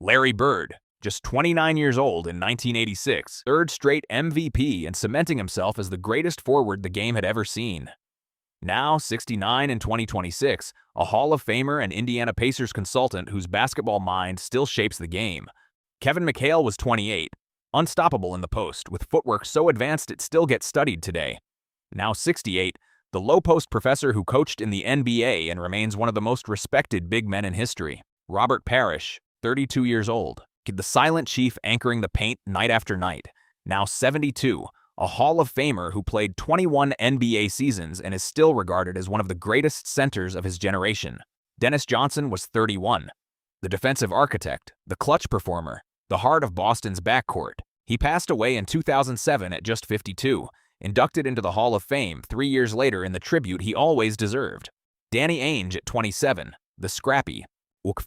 Larry Bird, just 29 years old in 1986, third straight MVP and cementing himself as the greatest forward the game had ever seen. Now 69 in 2026, a Hall of Famer and Indiana Pacers consultant whose basketball mind still shapes the game. Kevin McHale was 28, unstoppable in the post, with footwork so advanced it still gets studied today. Now 68, the low-post professor who coached in the NBA and remains one of the most respected big men in history. Robert Parish, 32 years old, the silent chief anchoring the paint night after night. Now 72, a Hall of Famer who played 21 NBA seasons and is still regarded as one of the greatest centers of his generation. Dennis Johnson was 31, the defensive architect, the clutch performer, the heart of Boston's backcourt. He passed away in 2007 at just 52, inducted into the Hall of Fame 3 years later in the tribute he always deserved. Danny Ainge at 27, the scrappy,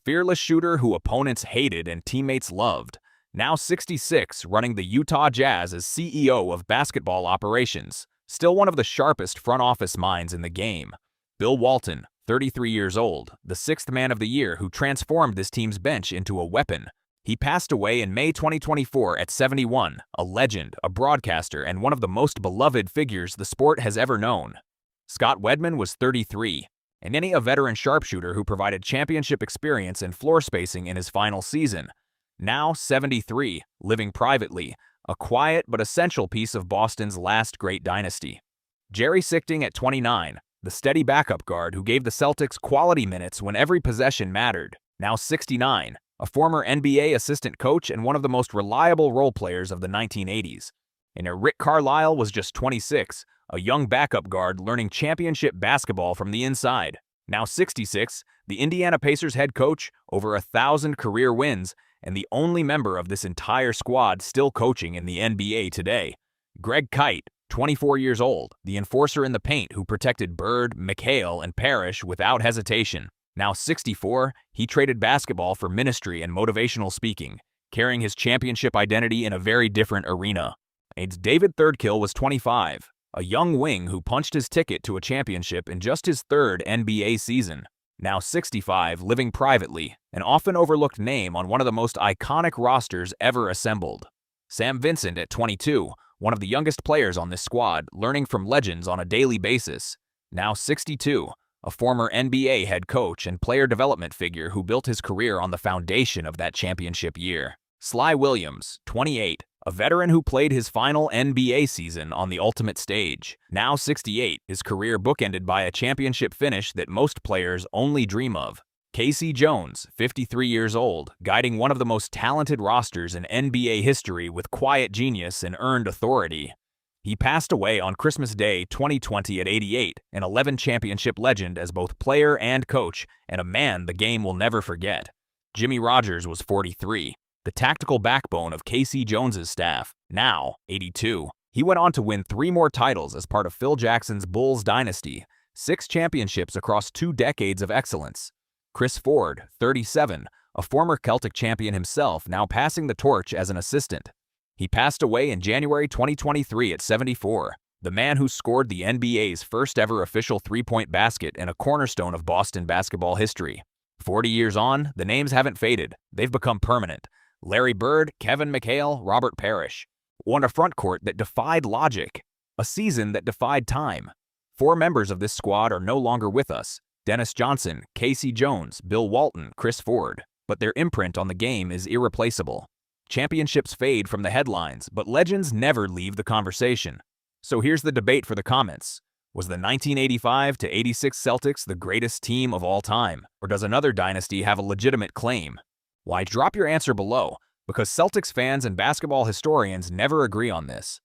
fearless shooter who opponents hated and teammates loved. Now 66, running the Utah Jazz as CEO of basketball operations, still one of the sharpest front office minds in the game. Bill Walton, 33 years old, the sixth man of the year who transformed this team's bench into a weapon. He passed away in May 2024 at 71, a legend, a broadcaster, and one of the most beloved figures the sport has ever known. Scott Wedman was 33, and a veteran sharpshooter who provided championship experience and floor spacing in his final season. Now 73, living privately, a quiet but essential piece of Boston's last great dynasty. Jerry Sichting at 29, the steady backup guard who gave the Celtics quality minutes when every possession mattered. Now 69, a former NBA assistant coach and one of the most reliable role players of the 1980s. And Rick Carlisle was just 26, a young backup guard learning championship basketball from the inside. Now 66, the Indiana Pacers head coach, over 1,000 career wins, and the only member of this entire squad still coaching in the NBA today. Greg Kite, 24 years old, the enforcer in the paint who protected Bird, McHale, and Parish without hesitation. Now 64, he traded basketball for ministry and motivational speaking, carrying his championship identity in a very different arena. David Thirdkill was 25, a young wing who punched his ticket to a championship in just his third NBA season. Now 65, living privately, an often overlooked name on one of the most iconic rosters ever assembled. Sam Vincent at 22, one of the youngest players on this squad, learning from legends on a daily basis. Now 62, a former NBA head coach and player development figure who built his career on the foundation of that championship year. Sly Williams, 28, a veteran who played his final NBA season on the ultimate stage. Now 68, his career bookended by a championship finish that most players only dream of. K.C. Jones, 53 years old, guiding one of the most talented rosters in NBA history with quiet genius and earned authority. He passed away on Christmas Day 2020 at 88, an 11 championship legend as both player and coach, and a man the game will never forget. Jimmy Rogers was 43, the tactical backbone of K.C. Jones's staff, now 82. He went on to win 3 more titles as part of Phil Jackson's Bulls dynasty, 6 championships across 2 decades of excellence. Chris Ford, 37, a former Celtic champion himself, now passing the torch as an assistant. He passed away in January 2023 at 74, the man who scored the NBA's first ever official three-point basket and a cornerstone of Boston basketball history. 40 years on, the names haven't faded. They've become permanent. Larry Bird, Kevin McHale, Robert Parish. Won a front court that defied logic. A season that defied time. 4 members of this squad are no longer with us. Dennis Johnson, K.C. Jones, Bill Walton, Chris Ford. But their imprint on the game is irreplaceable. Championships fade from the headlines, but legends never leave the conversation. So here's the debate for the comments. Was the 1985-86 Celtics the greatest team of all time? Or does another dynasty have a legitimate claim? Why, drop your answer below, because Celtics fans and basketball historians never agree on this.